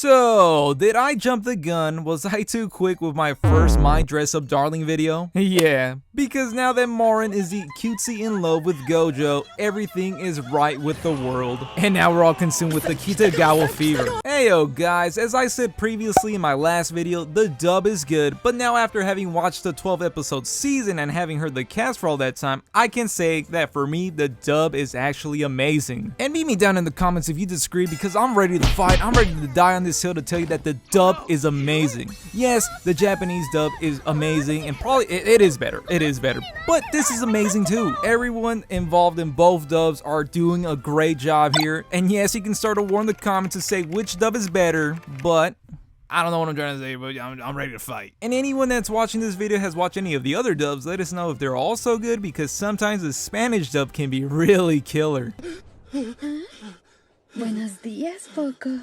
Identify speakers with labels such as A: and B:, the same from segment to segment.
A: So, did I jump the gun? Was I too quick with my first My Dress Up Darling video? Yeah, because now that Marin is the cutesy in love with Gojo, everything is right with the world. And now we're all consumed with the Kitagawa fever. Heyo guys, as I said previously in my last video, the dub is good, but now after having watched the 12 episode season and having heard the cast for all that time, I can say that for me, the dub is actually amazing. And meet me down in the comments if you disagree, because I'm ready to fight, I'm ready to die on this hill to tell you that the dub is amazing. Yes, the Japanese dub is amazing, and probably it is better, but this is amazing too. Everyone involved in both dubs are doing a great job here, and yes, you can start a war in the comments to say which dub is better, but I don't know what I'm trying to say, but I'm ready to fight. And anyone that's watching this video has watched any of the other dubs, let us know if they're also good, because sometimes the Spanish dub can be really killer.
B: Buenos dias, Poco.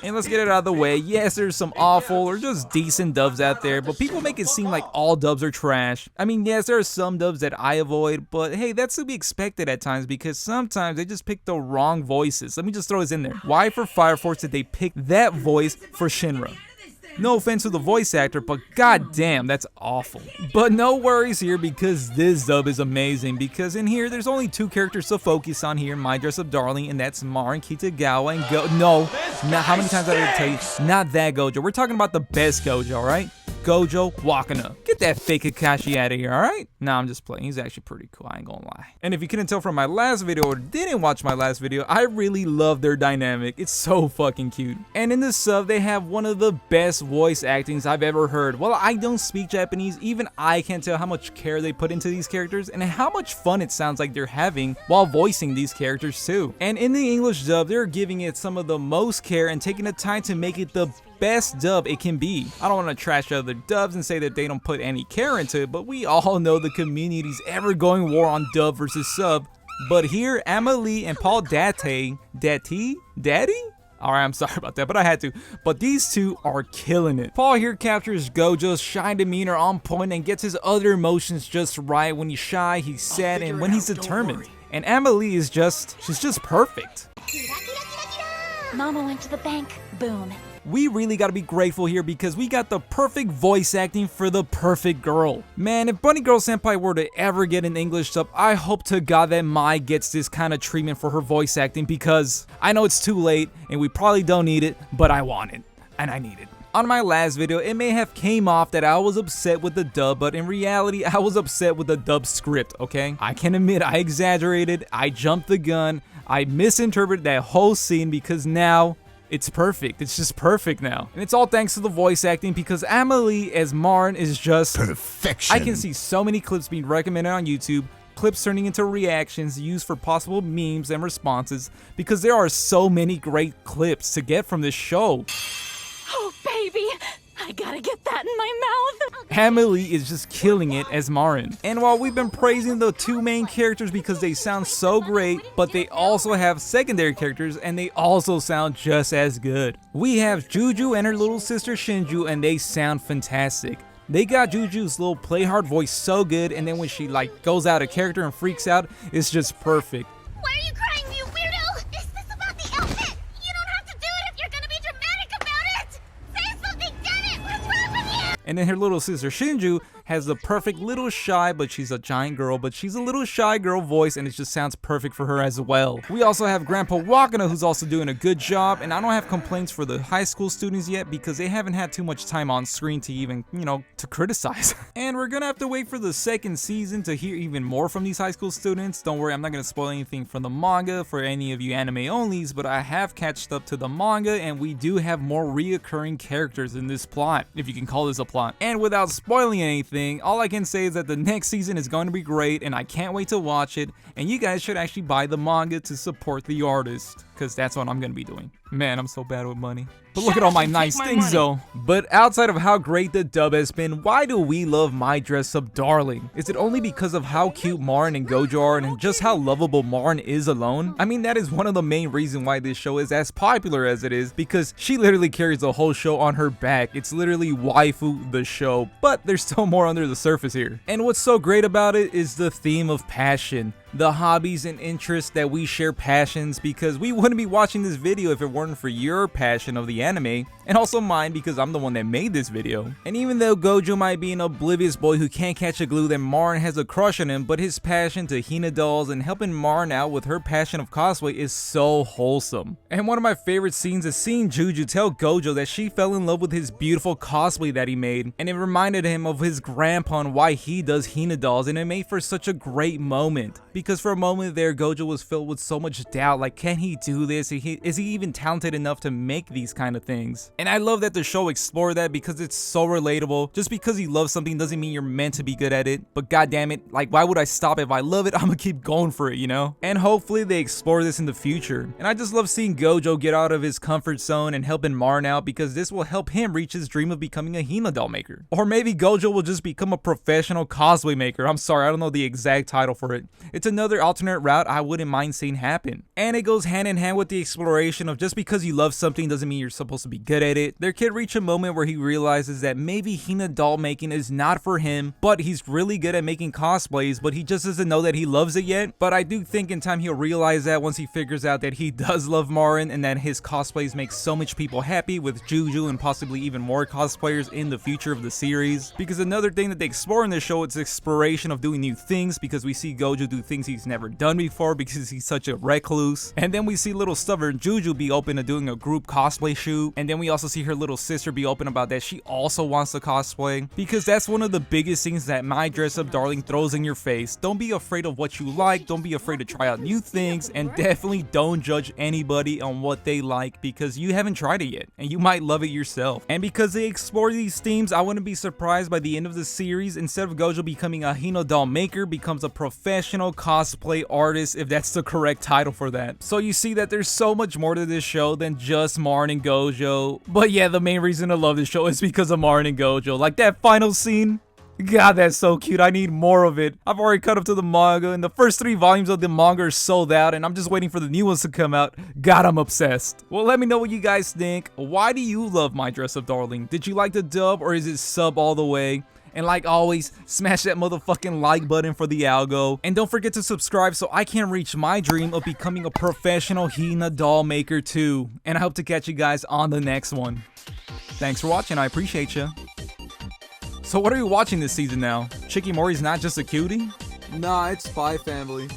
A: And let's get it out of the way. Yes, there's some awful or just decent dubs out there, but people make it seem like all dubs are trash. I mean, yes, there are some dubs that I avoid, but hey, that's to be expected at times because sometimes they just pick the wrong voices. Let me just throw this in there. Why for Fire Force did they pick that voice for Shinra? No offense to the voice actor, but goddamn, that's awful. But no worries here because this dub is amazing, because in here there's only two characters to focus on here in My Dress Up Darling, and that's Marin Kitagawa and No, not how many times I gotta tell you, not that Gojo. We're talking about the best Gojo, alright? Gojo Wakana. Get that fake Kakashi out of here, alright? Nah, I'm just playing. He's actually pretty cool, I ain't gonna lie. And if you couldn't tell from my last video or didn't watch my last video, I really love their dynamic. It's so fucking cute. And in the sub, they have one of the best voice actings I've ever heard. While I don't speak Japanese, even I can tell how much care they put into these characters and how much fun it sounds like they're having while voicing these characters too. And in the English dub, they're giving it some of the most care and taking the time to make it the best dub it can be. I don't want to trash other dubs and say that they don't put any care into it, but we all know the community's ever going war on dub versus sub. But here, Amelie and Paul Daddy? Alright, I'm sorry about that, but I had to. But these two are killing it. Paul here captures Gojo's shy demeanor on point and gets his other emotions just right. When he's shy, he's sad, and when he's determined. And Amelie is she's just perfect.
B: Mama went to the bank. Boom.
A: We really gotta be grateful here because we got the perfect voice acting for the perfect girl. Man, if Bunny Girl Senpai were to ever get an English dub, I hope to God that Mai gets this kind of treatment for her voice acting, because I know it's too late and we probably don't need it, but I want it and I need it. On my last video, it may have came off that I was upset with the dub, but in reality, I was upset with the dub script, okay? I can admit I exaggerated, I jumped the gun, I misinterpreted that whole scene because now it's perfect. It's just perfect now. And it's all thanks to the voice acting, because Amelie as Marin is just perfection. I can see so many clips being recommended on YouTube, clips turning into reactions used for possible memes and responses, because there are so many great clips to get from this show.
B: Oh, baby. I gotta get that in my mouth.
A: Amelie is just killing it as Marin. And while we've been praising the two main characters because they sound so great, but they also have secondary characters and they also sound just as good. We have Juju and her little sister Shinju, and they sound fantastic. They got Juju's little play hard voice so good, and then when she goes out of character and freaks out, it's just perfect.
C: Why are you crying, you weirdo? Is this about the outfit? You don't have to do it if you're gonna be dramatic about it! Say something, damn it! What's wrong with you?
A: And then her little sister Shinju has the perfect little shy, but she's a giant girl, but she's a little shy girl voice, and it just sounds perfect for her as well. We also have Grandpa Wakana, who's also doing a good job, and I don't have complaints for the high school students yet because they haven't had too much time on screen to even, to criticize. And we're gonna have to wait for the second season to hear even more from these high school students. Don't worry, I'm not gonna spoil anything from the manga for any of you anime onlys, but I have catched up to the manga, and we do have more reoccurring characters in this plot, if you can call this a plot. And without spoiling anything, all I can say is that the next season is going to be great, and I can't wait to watch it, and you guys should actually buy the manga to support the artist, because that's what I'm going to be doing. Man, I'm so bad with money. But look at all my nice things though. But outside of how great the dub has been, why do we love My Dress Up Darling? Is it only because of how cute Marin and Gojo are and just how lovable Marin is alone? I mean, that is one of the main reasons why this show is as popular as it is, because she literally carries the whole show on her back. It's literally waifu the show, but there's still more under the surface here. And what's so great about it is the theme of passion. the hobbies and interests that we share passions, because we wouldn't be watching this video if it weren't for your passion of the anime, and also mine because I'm the one that made this video. And even though Gojo might be an oblivious boy who can't catch a glue that Marin has a crush on him, but his passion to Hina dolls and helping Marin out with her passion of cosplay is so wholesome. And one of my favorite scenes is seeing Juju tell Gojo that she fell in love with his beautiful cosplay that he made, and it reminded him of his grandpa and why he does Hina dolls, and it made for such a great moment. Because for a moment there, Gojo was filled with so much doubt, like, can he do this? Is he even talented enough to make these kind of things? And I love that the show explored that because it's so relatable. Just because you love something doesn't mean you're meant to be good at it, but goddamn it, like, why would I stop if I love it? I'm gonna keep going for it, you know? And hopefully they explore this in the future. And I just love seeing Gojo get out of his comfort zone and helping Marin out, because this will help him reach his dream of becoming a Hina doll maker. Or maybe Gojo will just become a professional cosplay maker. I'm sorry, I don't know the exact title for it. It's another alternate route I wouldn't mind seeing happen. And it goes hand in hand with the exploration of just because you love something doesn't mean you're supposed to be good at it. There could reach a moment where he realizes that maybe Hina doll making is not for him, but he's really good at making cosplays, but he just doesn't know that he loves it yet. But I do think in time he'll realize that once he figures out that he does love Marin and that his cosplays make so much people happy with Juju and possibly even more cosplayers in the future of the series. Because another thing that they explore in this show is exploration of doing new things, because we see Gojo do things he's never done before because he's such a recluse. And then we see little stubborn Juju be open to doing a group cosplay shoot. And then we also see her little sister be open about that she also wants to cosplay, because that's one of the biggest things that My Dress Up Darling throws in your face. Don't be afraid of what you like, don't be afraid to try out new things, and definitely don't judge anybody on what they like, because you haven't tried it yet and you might love it yourself. And because they explore these themes, I wouldn't be surprised by the end of the series, instead of Gojo becoming a Hina doll maker, becomes a professional cosplay artist, if that's the correct title for that. So you see that there's so much more to this show than just Marin and Gojo. But yeah, the main reason I love this show is because of Marin and Gojo. Like that final scene, God, that's so cute. I need more of it. I've already caught up to the manga, and the first 3 volumes of the manga are sold out, and I'm just waiting for the new ones to come out. God, I'm obsessed. Well, let me know what you guys think. Why do you love My Dress Up Darling? Did you like the dub, or is it sub all the way? And like always, smash that motherfucking like button for the algo. And don't forget to subscribe so I can reach my dream of becoming a professional Hina doll maker too. And I hope to catch you guys on the next one. Thanks for watching, I appreciate you. So what are you watching this season now? Chikimori's not just a cutie?
D: Nah, it's Spy Family.